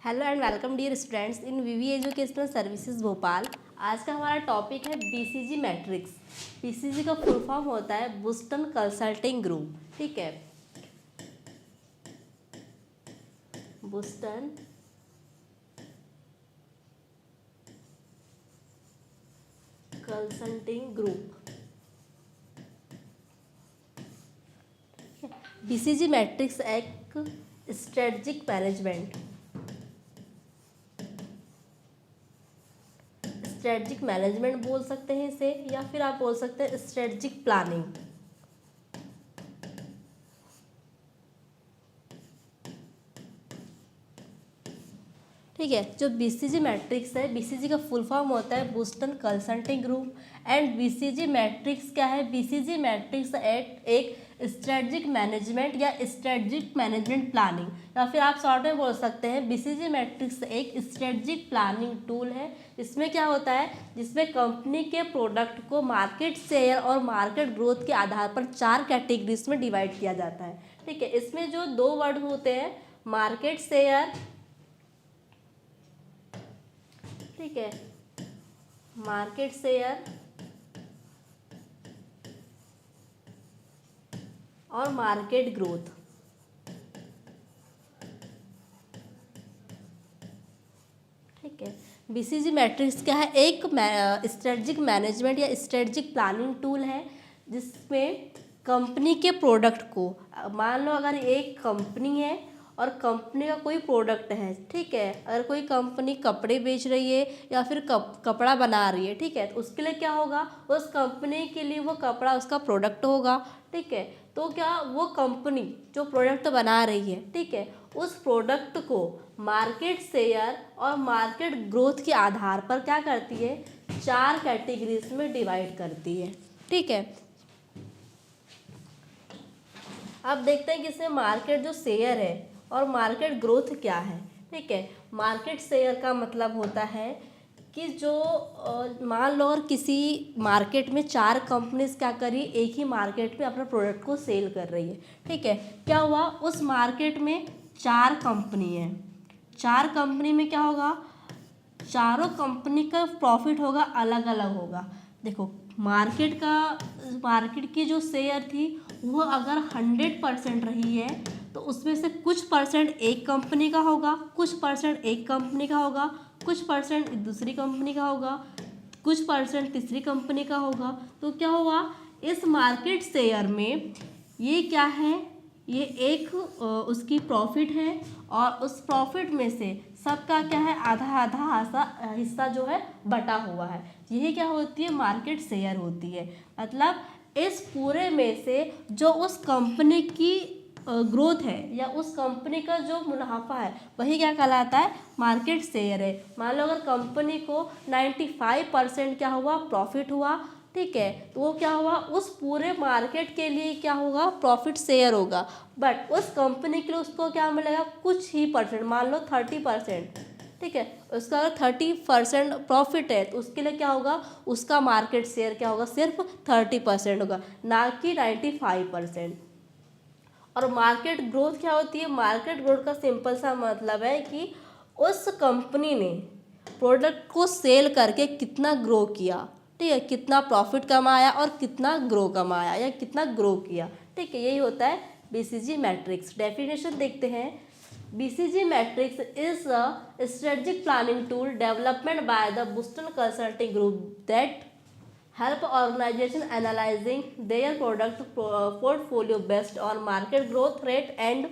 Hello and welcome dear students in V V educational services Bhopal. आज का हमारा टॉपिक है बीसीजी मैट्रिक्स। बीसीजी का फुल फॉर्म होता है बोस्टन कंसल्टिंग ग्रुप। ठीक है, Boston Consulting Group. BCG matrix एक स्ट्रेटजिक मैनेजमेंट बोल सकते हैं इसे, या फिर आप बोल सकते हैं स्ट्रेटजिक प्लानिंग। ठीक है, जो बीसीजी मैट्रिक्स है, बीसीजी का फुल फॉर्म होता है Boston Consulting group. And BCG matrix क्या है? बीसीजी मैट्रिक्स एक स्ट्रेटजिक मैनेजमेंट या स्ट्रेटजिक मैनेजमेंट प्लानिंग, या फिर आप शॉर्ट में बोल सकते हैं बीसीजी मैट्रिक्स एक स्ट्रेटजिक प्लानिंग टूल है। इसमें क्या होता है? जिसमें कंपनी के प्रोडक्ट को मार्केट शेयर और मार्केट ग्रोथ के आधार पर 4 कैटेगरीज में डिवाइड किया जाता है। ठीक है, इसमें जो 2 वर्ड होते हैं, मार्केट शेयर, ठीक है, मार्केट शेयर और मार्केट ग्रोथ। ठीक है, बीसीजी मैट्रिक्स क्या है? एक स्ट्रेटजिक मैनेजमेंट या स्ट्रेटजिक प्लानिंग टूल है, जिसमें कंपनी के प्रोडक्ट को, मान लो अगर एक कंपनी है और कंपनी का कोई प्रोडक्ट है, ठीक है, अगर कोई कंपनी कपड़े बेच रही है या फिर कपड़ा बना रही है, ठीक है, तो उसके लिए क्या होगा? उस कंपनी के लिए वो कपड़ा उसका प्रोडक्ट होगा। ठीक है, तो क्या वो कंपनी जो प्रोडक्ट बना रही है, ठीक है, उस प्रोडक्ट को मार्केट शेयर और मार्केट ग्रोथ के आधार पर क्या करती है? 4 कैटेगरीज में डिवाइड करती है। ठीक है, अब देखते हैं कि इसमें मार्केट जो शेयर है और मार्केट ग्रोथ क्या है। ठीक है, मार्केट शेयर का मतलब होता है कि जो मान लो और किसी मार्केट में 4 कंपनीज क्या करी, एक ही मार्केट में अपने प्रोडक्ट को सेल कर रही है। ठीक है, क्या हुआ? उस मार्केट में 4 कंपनी है, 4 कंपनी में क्या होगा? चारों कंपनी का प्रॉफिट होगा अलग अलग होगा। देखो, मार्केट की जो शेयर थी वो अगर 100% रही है, तो उसमें से कुछ परसेंट एक कंपनी का होगा, कुछ परसेंट एक कंपनी का होगा, कुछ परसेंट दूसरी कंपनी का होगा, कुछ परसेंट तीसरी कंपनी का होगा। तो क्या हुआ? इस मार्केट शेयर में ये क्या है? ये एक उसकी प्रॉफिट है, और उस प्रॉफिट में से सबका क्या है? आधा आधा हिस्सा जो है बटा हुआ है। यही क्या होती है? मार्केट शेयर होती है। मतलब इस पूरे में से जो उस कंपनी की ग्रोथ है या उस कंपनी का जो मुनाफा है, वही क्या कहलाता है? मार्केट शेयर है। मान लो अगर कंपनी को 95% क्या हुआ? प्रॉफिट हुआ। ठीक है, तो वो क्या हुआ? उस पूरे मार्केट के लिए क्या होगा? प्रॉफिट शेयर होगा। बट उस कंपनी के लिए उसको क्या मिलेगा? कुछ ही परसेंट, मान लो 30%। ठीक है, उसका अगर 30% प्रॉफिट है, तो उसके लिए क्या होगा? उसका मार्केट शेयर क्या होगा? सिर्फ 30% होगा, ना कि 95%। और मार्केट ग्रोथ क्या होती है? मार्केट ग्रोथ का सिंपल सा मतलब है कि उस कंपनी ने प्रोडक्ट को सेल करके कितना ग्रो किया। ठीक है, कितना प्रॉफिट कमाया और कितना ग्रो कमाया या कितना ग्रो किया। ठीक है, यही होता है बीसीजी मैट्रिक्स। डेफिनेशन देखते हैं। BCG matrix is a strategic planning tool developed by the Boston Consulting Group that help organization analyzing their product portfolio based on market growth rate and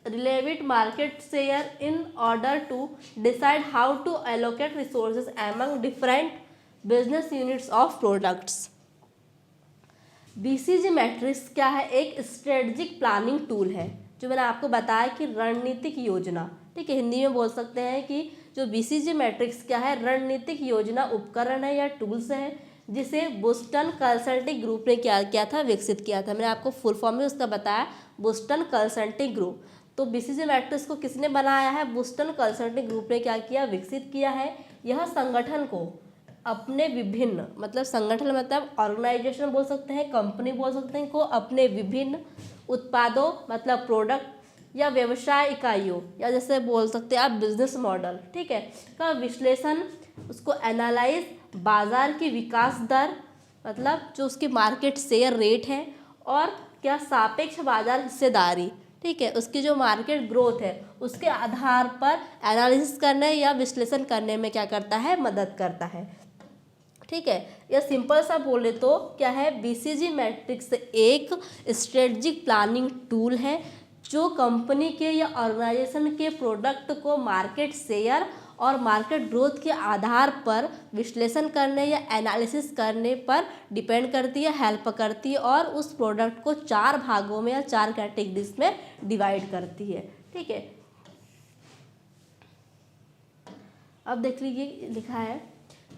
relevant market share in order to decide how to allocate resources among different business units of products. BCG matrix क्या है? एक strategic planning tool है, जो मैंने आपको बताया कि रणनीतिक योजना। ठीक है, हिंदी में बोल सकते हैं कि जो बीसीजी मैट्रिक्स क्या है? रणनीतिक योजना उपकरण है या टूल्स है, जिसे बोस्टन कंसल्टिंग ग्रुप ने क्या किया था? विकसित किया था। मैंने आपको फुल फॉर्म में उसका बताया, बोस्टन कंसल्टिंग ग्रुप। तो बीसीजी मैट्रिक्स को किसने बनाया है? बोस्टन कंसल्टिंग ग्रुप ने क्या किया? विकसित किया है। यह संगठन को अपने विभिन्न, मतलब संगठन मतलब ऑर्गेनाइजेशन बोल सकते हैं, कंपनी बोल सकते हैं, को अपने विभिन्न उत्पादों मतलब प्रोडक्ट या व्यवसाय इकाइयों या जैसे बोल सकते हैं आप बिजनेस मॉडल, ठीक है, का विश्लेषण, उसको एनालाइज, बाजार की विकास दर मतलब जो उसकी मार्केट शेयर रेट है, और क्या सापेक्ष बाजार हिस्सेदारी, ठीक है, उसकी जो मार्केट ग्रोथ है उसके आधार पर एनालिसिस करने या विश्लेषण करने में क्या करता है, मदद करता है, ठीक है। या सिंपल सा बोले तो क्या है, बीसीजी मैट्रिक्स एक स्ट्रेटजिक प्लानिंग टूल है जो कंपनी के या ऑर्गेनाइजेशन के प्रोडक्ट को मार्केट शेयर और मार्केट ग्रोथ के आधार पर विश्लेषण करने या एनालिसिस करने पर डिपेंड करती है, हेल्प करती है, और उस प्रोडक्ट को 4 भागों में या 4 कैटेगरीज में डिवाइड करती है, ठीक है। अब देख लीजिए लिखा है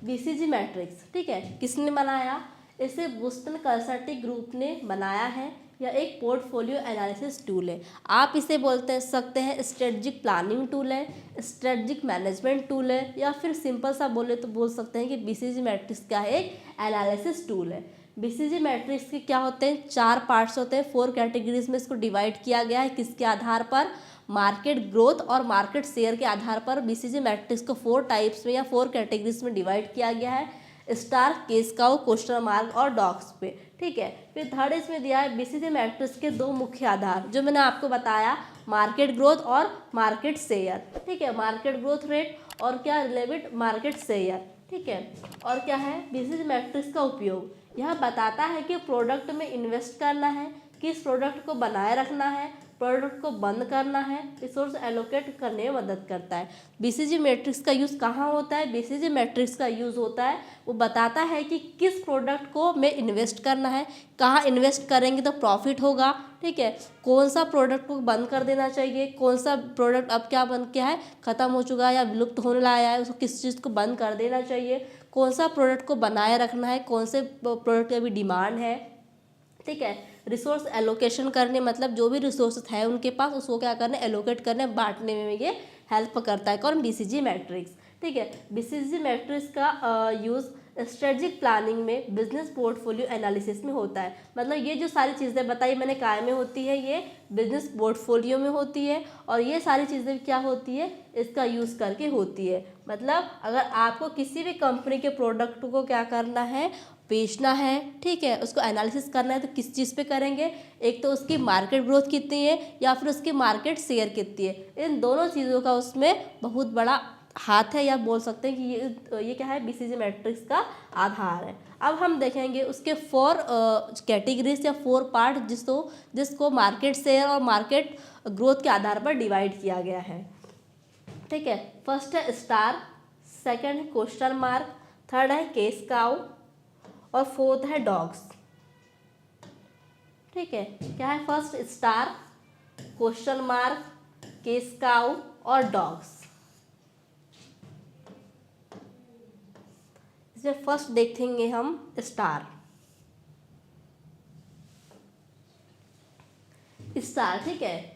बीसीजी मैट्रिक्स, ठीक है, किसने बनाया, इसे बोस्टन कंसल्टिंग ग्रुप ने बनाया है। यह एक पोर्टफोलियो एनालिसिस टूल है। आप इसे बोलते सकते हैं स्ट्रेटजिक प्लानिंग टूल है, स्ट्रेटजिक मैनेजमेंट टूल है, या फिर सिंपल सा बोले तो बोल सकते हैं कि बीसीजी मैट्रिक्स का एक एनालिसिस टूल है। बीसीजी मैट्रिक्स के क्या होते हैं, 4 पार्ट्स होते हैं, 4 कैटेगरीज में इसको डिवाइड किया गया है। किसके आधार पर, मार्केट ग्रोथ और मार्केट शेयर के आधार पर बीसीजी मैट्रिक्स को 4 टाइप्स में या 4 कैटेगरीज में डिवाइड किया गया है, star, case cow, question mark और डॉग्स पे, ठीक है। फिर थर्ड इसमें दिया है बीसीजी मैट्रिक्स के 2 मुख्य आधार, जो मैंने आपको बताया, मार्केट ग्रोथ और मार्केट शेयर, ठीक है, मार्केट ग्रोथ रेट और क्या रिलेवेंट मार्केट शेयर, ठीक है। और क्या है, बीसीजी मैट्रिक्स का उपयोग, यह बताता है कि प्रोडक्ट में इन्वेस्ट करना है, किस प्रोडक्ट को बनाए रखना है, प्रोडक्ट को बंद करना है, रिसोर्स एलोकेट करने में मदद करता है। बीसीजी मैट्रिक्स का यूज़ कहाँ होता है, बीसीजी मैट्रिक्स का यूज़ होता है, वो बताता है कि किस प्रोडक्ट को में इन्वेस्ट करना है, कहाँ इन्वेस्ट करेंगे तो प्रॉफिट होगा, ठीक है, कौन सा प्रोडक्ट को बंद कर देना चाहिए, कौन सा प्रोडक्ट अब क्या बन क्या है, ख़त्म हो चुका है या विलुप्त होने लाया है, उसको किस चीज़ को बंद कर देना चाहिए, कौन सा प्रोडक्ट को बनाए रखना है, कौन से प्रोडक्ट की अभी डिमांड है, ठीक है। रिसोर्स एलोकेशन करने मतलब जो भी रिसोर्स है उनके पास उसको क्या करना, एलोकेट करने, बांटने में ये हेल्प करता है। कौन, बीसीजी मैट्रिक्स, ठीक है। बीसीजी मैट्रिक्स का यूज़ स्ट्रेटजिक प्लानिंग में, बिजनेस पोर्टफोलियो एनालिसिस में होता है। मतलब ये जो सारी चीज़ें बताई मैंने काय में होती है, ये बिजनेस पोर्टफोलियो में होती है, और ये सारी चीज़ें क्या होती है, इसका यूज़ करके होती है। मतलब अगर आपको किसी भी कंपनी के प्रोडक्ट को क्या करना है, बेचना है, ठीक है, उसको एनालिसिस करना है, तो किस चीज़ पे करेंगे, एक तो उसकी मार्केट ग्रोथ कितनी है या फिर उसकी मार्केट शेयर कितनी है, इन दोनों चीज़ों का उसमें बहुत बड़ा हाथ है, या बोल सकते हैं कि ये क्या है, बीसीजी मैट्रिक्स का आधार है। अब हम देखेंगे उसके 4 कैटेगरीज या 4 पार्ट जिसको मार्केट शेयर और मार्केट ग्रोथ के आधार पर डिवाइड किया गया है, ठीक है। फर्स्ट है स्टार, सेकंड है क्वेश्चन मार्क, थर्ड है केस काउ और फोर्थ है डॉग्स, ठीक है। क्या है, first star, question mark, case cow और डॉग्स। इसमें फर्स्ट देखेंगे हम स्टार, ठीक है।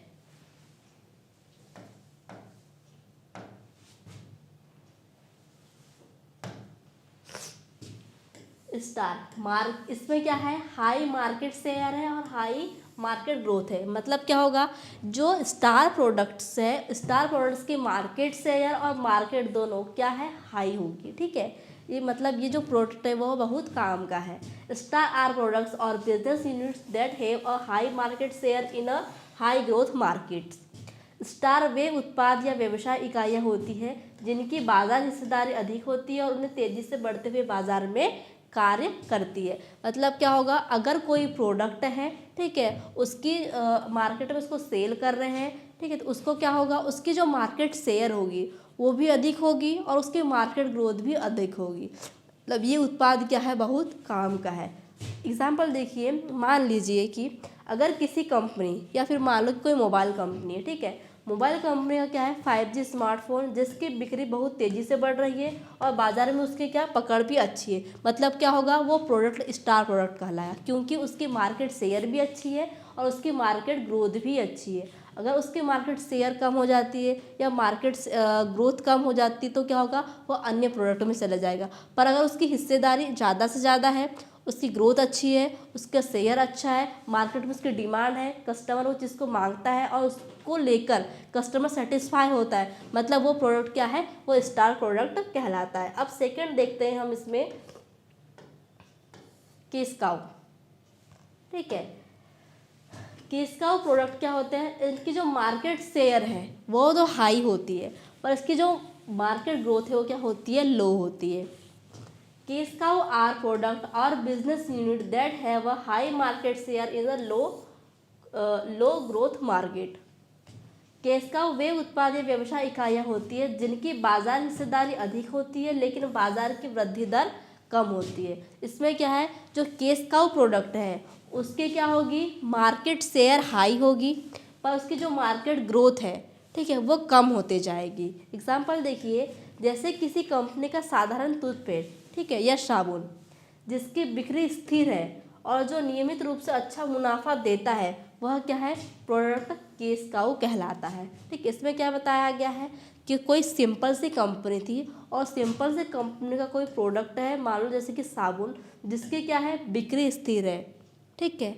इसमें क्या है, हाई मार्केट शेयर है और हाई मार्केट ग्रोथ है। मतलब क्या होगा, जो स्टार प्रोडक्ट्स है, स्टार प्रोडक्ट्स की मार्केट शेयर और मार्केट दोनों क्या है, हाई होगी, ठीक है। ये मतलब ये जो प्रोडक्ट है वो बहुत काम का है। स्टार आर प्रोडक्ट्स और business units that have a high market share in a high growth markets. Star वे उत्पाद या व्यवसाय इकाइयाँ होती हैं जिनकी बाजार हिस्सेदारी अधिक होती है और उन्हें तेजी से बढ़ते हुए बाजार में कार्य करती है। मतलब क्या होगा, अगर कोई प्रोडक्ट है, ठीक है, उसकी मार्केट में उसको सेल कर रहे हैं, ठीक है, तो उसको क्या होगा, उसकी जो मार्केट शेयर होगी वो भी अधिक होगी और उसकी मार्केट ग्रोथ भी अधिक होगी। मतलब ये उत्पाद क्या है, बहुत काम का है। एग्जाम्पल देखिए, मान लीजिए कि अगर किसी कंपनी या फिर मान लो कोई मोबाइल कंपनी है, ठीक है, मोबाइल कंपनी का क्या है, 5G स्मार्टफोन जिसकी बिक्री बहुत तेज़ी से बढ़ रही है और बाज़ार में उसकी क्या पकड़ भी अच्छी है। मतलब क्या होगा, वो प्रोडक्ट स्टार प्रोडक्ट कहलाया क्योंकि उसकी मार्केट शेयर भी अच्छी है और उसकी मार्केट ग्रोथ भी अच्छी है। अगर उसकी मार्केट शेयर कम हो जाती है या मार्केट ग्रोथ कम हो जाती है तो क्या होगा, वो अन्य प्रोडक्टों में चला जाएगा। पर अगर उसकी हिस्सेदारी ज़्यादा से ज़्यादा है, उसकी ग्रोथ अच्छी है, उसका शेयर अच्छा है, मार्केट में उसकी डिमांड है, कस्टमर उस चीज़ को मांगता है और उसको को लेकर कस्टमर सेटिस्फाई होता है, मतलब वो प्रोडक्ट क्या है, वो स्टार प्रोडक्ट कहलाता है। अब सेकंड देखते हैं हम इसमें केस काउ। ठीक है, केस काउ प्रोडक्ट क्या होते हैं, इनकी जो मार्केट शेयर है वो तो हाई होती है, पर इसकी जो मार्केट ग्रोथ है वो क्या होती है, लो होती है। केस काउ आर प्रोडक्ट और business unit that have a high market share in a low growth market. Cash cow वे उत्पाद या व्यवसाय इकाइयाँ होती है जिनकी बाजार हिस्सेदारी अधिक होती है लेकिन बाजार की वृद्धि दर कम होती है। इसमें क्या है, जो केस काउ प्रोडक्ट है उसके क्या होगी, मार्केट शेयर हाई होगी, पर उसकी जो मार्केट ग्रोथ है, ठीक है, वो कम होते जाएगी। एग्जाम्पल देखिए, जैसे किसी कंपनी का साधारण टूथपेस्ट, ठीक है, या साबुन जिसकी बिक्री स्थिर है और जो नियमित रूप से अच्छा मुनाफा देता है, वह क्या है, प्रोडक्ट केस काउ कहलाता है। ठीक, इसमें क्या बताया गया है कि कोई सिंपल सी कंपनी थी और सिंपल से कंपनी का कोई प्रोडक्ट है, मान लो जैसे कि साबुन, जिसकी क्या है, बिक्री स्थिर है। ठीक है,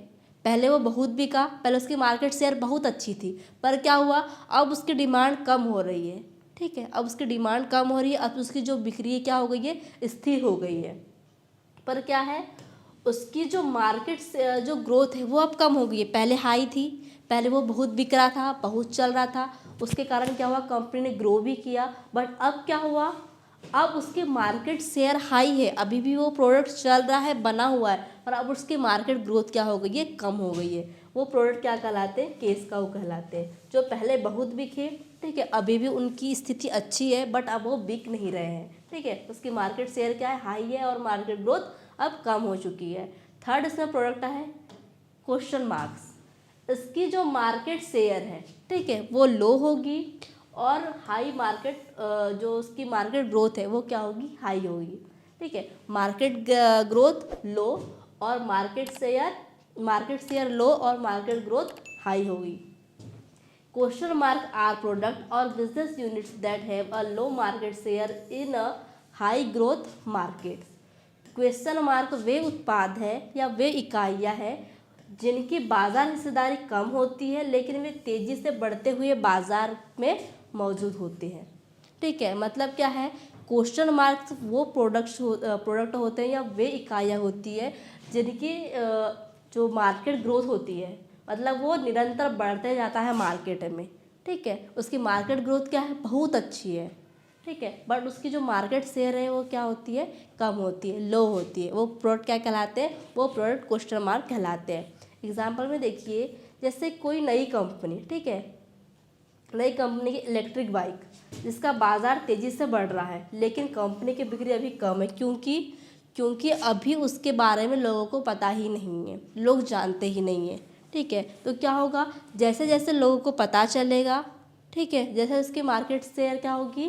पहले वो बहुत बिका, पहले उसकी मार्केट शेयर बहुत अच्छी थी, पर क्या हुआ, अब उसकी डिमांड कम हो रही है। ठीक है, अब उसकी डिमांड कम हो रही है, अब उसकी जो बिक्री क्या हो गई है, स्थिर हो गई है, पर क्या है, उसकी जो मार्केट से जो ग्रोथ है वो अब कम हो गई है। पहले हाई थी, पहले वो बहुत बिक रहा था, बहुत चल रहा था, उसके कारण क्या हुआ, कंपनी ने ग्रो भी किया, बट अब क्या हुआ, अब उसकी मार्केट शेयर हाई है, अभी भी वो प्रोडक्ट चल रहा है, बना हुआ है, पर अब उसकी मार्केट ग्रोथ क्या हो गई है, कम हो गई है। वो प्रोडक्ट क्या कहलाते हैं, केस काउ कहलाते हैं। जो पहले बहुत बिके, ठीक है, अभी भी उनकी स्थिति अच्छी है, बट अब वो बिक नहीं रहे हैं। ठीक है, उसकी मार्केट शेयर क्या है, हाई है, और मार्केट ग्रोथ अब कम हो चुकी है। थर्ड इसमें प्रोडक्ट है क्वेश्चन मार्क्स। इसकी जो मार्केट शेयर है, ठीक है, वो लो होगी, और हाई मार्केट जो उसकी मार्केट ग्रोथ है वो क्या होगी, हाई होगी। ठीक है, मार्केट ग्रोथ लो और मार्केट शेयर लो और मार्केट ग्रोथ हाई होगी। क्वेश्चन मार्क आर प्रोडक्ट और business units that have a low market share in a high growth market. Question mark वे उत्पाद है या वे इकाइयाँ हैं जिनकी बाजार हिस्सेदारी कम होती है लेकिन वे तेजी से बढ़ते हुए बाजार में मौजूद होते हैं। ठीक है, मतलब क्या है, क्वेश्चन मार्क्स वो प्रोडक्ट होते हैं या वे इकाइयाँ होती है जिनकी जो मार्केट ग्रोथ होती है, मतलब वो निरंतर बढ़ते जाता है मार्केट में। ठीक है, उसकी मार्केट ग्रोथ क्या है, बहुत अच्छी है। ठीक है, बट उसकी जो मार्केट शेयर है वो क्या होती है, कम होती है, लो होती है। वो प्रोडक्ट क्या कहलाते हैं, वो प्रोडक्ट क्वेश्चन मार्क कहलाते हैं। एग्जाम्पल में देखिए, जैसे कोई नई कंपनी, ठीक है, नई कंपनी की इलेक्ट्रिक बाइक जिसका बाजार तेज़ी से बढ़ रहा है लेकिन कंपनी की बिक्री अभी कम है, क्योंकि अभी उसके बारे में लोगों को पता ही नहीं है, लोग जानते ही नहीं है। ठीक है, तो क्या होगा, जैसे जैसे लोगों को पता चलेगा, ठीक है, जैसे उसकी मार्केट शेयर क्या होगी,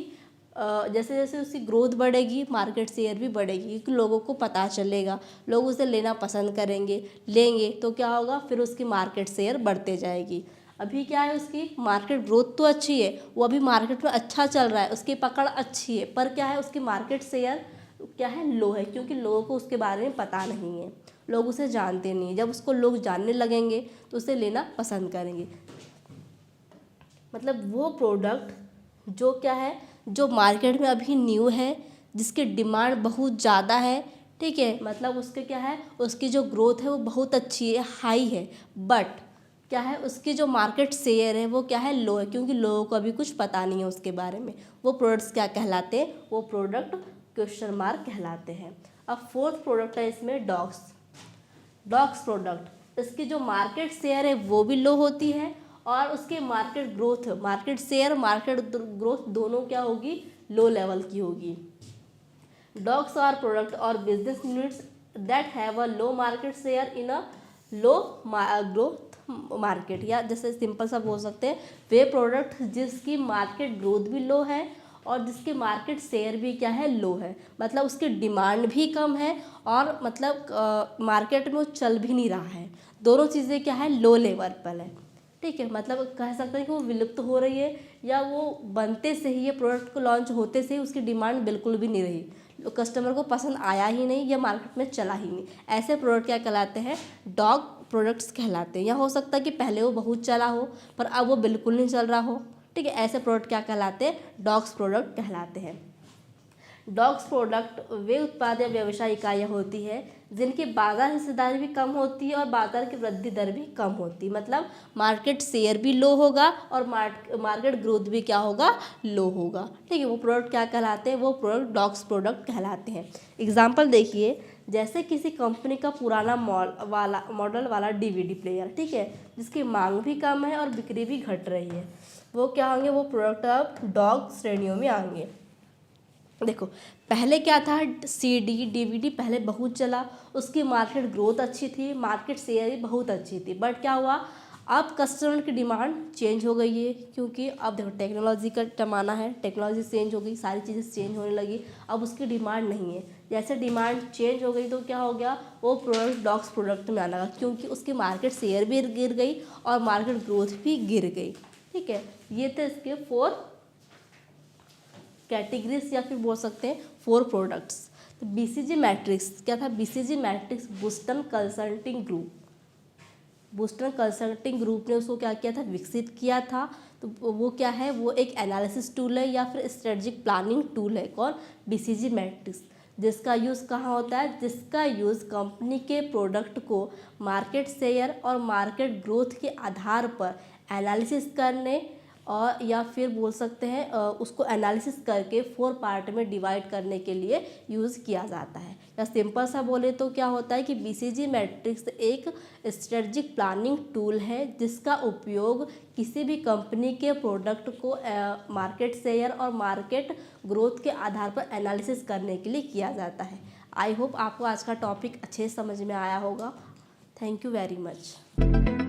जैसे जैसे उसकी ग्रोथ बढ़ेगी, मार्केट शेयर भी बढ़ेगी, क्योंकि लोगों को पता चलेगा, लोग उसे लेना पसंद करेंगे, लेंगे, तो क्या होगा, फिर उसकी मार्केट शेयर बढ़ते जाएगी। अभी क्या है, उसकी मार्केट ग्रोथ तो अच्छी है, वो अभी मार्केट में अच्छा चल रहा है, उसकी पकड़ अच्छी है, पर क्या है, उसकी मार्केट शेयर क्या है, लो है, क्योंकि लोगों को उसके बारे में पता नहीं है, लोग उसे जानते नहीं हैं। जब उसको लोग जानने लगेंगे तो उसे लेना पसंद करेंगे। मतलब वो प्रोडक्ट जो क्या है, जो मार्केट में अभी न्यू है, जिसकी डिमांड बहुत ज़्यादा है, ठीक है, मतलब उसके क्या है, उसकी जो ग्रोथ है वो बहुत अच्छी है, हाई है, बट क्या है, उसकी जो मार्केट शेयर है वो क्या है, लो है, क्योंकि लोगों को अभी कुछ पता नहीं है उसके बारे में। वो प्रोडक्ट्स क्या कहलाते हैं, वो प्रोडक्ट क्वेश्चन मार्क कहलाते हैं। अब फोर्थ प्रोडक्ट है इसमें डॉग्स प्रोडक्ट। इसकी जो मार्केट शेयर है वो भी लो होती है, और उसकी मार्केट शेयर, मार्केट ग्रोथ दोनों क्या होगी, लो लेवल की होगी। डॉग्स आर प्रोडक्ट और business units that have a low market share in a low growth market, या जैसे सिंपल सा बोल सकते हैं, वे प्रोडक्ट जिसकी मार्केट ग्रोथ भी लो है और जिसकी मार्केट शेयर भी क्या है, लो है, मतलब उसकी डिमांड भी कम है, और मतलब मार्केट में वो चल भी नहीं रहा है, दोनों चीज़ें क्या है, लो लेवल पर है। ठीक है, मतलब कह सकते हैं कि वो विलुप्त हो रही है, या वो बनते से ही, ये प्रोडक्ट को लॉन्च होते से ही उसकी डिमांड बिल्कुल भी नहीं रही, कस्टमर को पसंद आया ही नहीं, या मार्केट में चला ही नहीं। ऐसे प्रोडक्ट क्या कहलाते हैं, डॉग प्रोडक्ट्स कहलाते हैं। या हो सकता है कि पहले वो बहुत चला हो पर अब वो बिल्कुल नहीं चल रहा हो, ठीक है, ऐसे प्रोडक्ट क्या कहलाते हैं, डॉग्स प्रोडक्ट कहलाते हैं। डॉग्स प्रोडक्ट वे उत्पाद या व्यवसाय इकाइयाँ होती है जिनकी बाजार हिस्सेदारी भी कम होती है और बाजार की वृद्धि दर भी कम होती है। मतलब मार्केट शेयर भी लो होगा और मार्केट ग्रोथ भी क्या होगा, लो होगा, ठीक है। वो प्रोडक्ट क्या कहलाते हैं, वो प्रोडक्ट डॉग्स प्रोडक्ट कहलाते हैं। एग्जाम्पल देखिए, जैसे किसी कंपनी का पुराना मॉडल वाला डीवीडी प्लेयर, ठीक है, जिसकी मांग भी कम है और बिक्री भी घट रही है, वो क्या होंगे, वो प्रोडक्ट अब डॉग श्रेणियों में आएंगे। देखो पहले क्या था, सीडी डीवीडी पहले बहुत चला, उसकी मार्केट ग्रोथ अच्छी थी, मार्केट शेयर भी बहुत अच्छी थी, बट क्या हुआ, अब कस्टमर की डिमांड चेंज हो गई है, क्योंकि अब देखो टेक्नोलॉजी का ज़माना है, टेक्नोलॉजी चेंज हो गई, सारी चीज़ें चेंज होने लगी, अब उसकी डिमांड नहीं है। जैसे डिमांड चेंज हो गई तो क्या हो गया, वो प्रोडक्ट डॉग्स प्रोडक्ट में आना लगा, क्योंकि उसकी मार्केट शेयर भी गिर गई और मार्केट ग्रोथ भी गिर गई, ठीक है। ये थे इसके 4 कैटेगरीज या फिर बोल सकते हैं 4 प्रोडक्ट्स। तो बीसीजी मैट्रिक्स क्या था, BCG matrix Boston Consulting group, Boston Consulting group ने उसको क्या किया था, विकसित किया था। तो वो क्या है, वो एक एनालिसिस टूल है या फिर स्ट्रेटजिक प्लानिंग टूल है, कौन, बीसीजी मैट्रिक्स, जिसका यूज़ कहाँ होता है, जिसका यूज़ कंपनी के प्रोडक्ट को मार्केट शेयर और मार्केट ग्रोथ के आधार पर एनालिसिस करने और या फिर बोल सकते हैं उसको एनालिसिस करके 4 पार्ट में डिवाइड करने के लिए यूज़ किया जाता है। या सिंपल सा बोले तो क्या होता है कि बीसीजी मैट्रिक्स एक स्ट्रेटजिक प्लानिंग टूल है जिसका उपयोग किसी भी कंपनी के प्रोडक्ट को मार्केट शेयर और मार्केट ग्रोथ के आधार पर एनालिसिस करने के लिए किया जाता है। आई होप आपको आज का टॉपिक अच्छे से समझ में आया होगा। Thank you very much.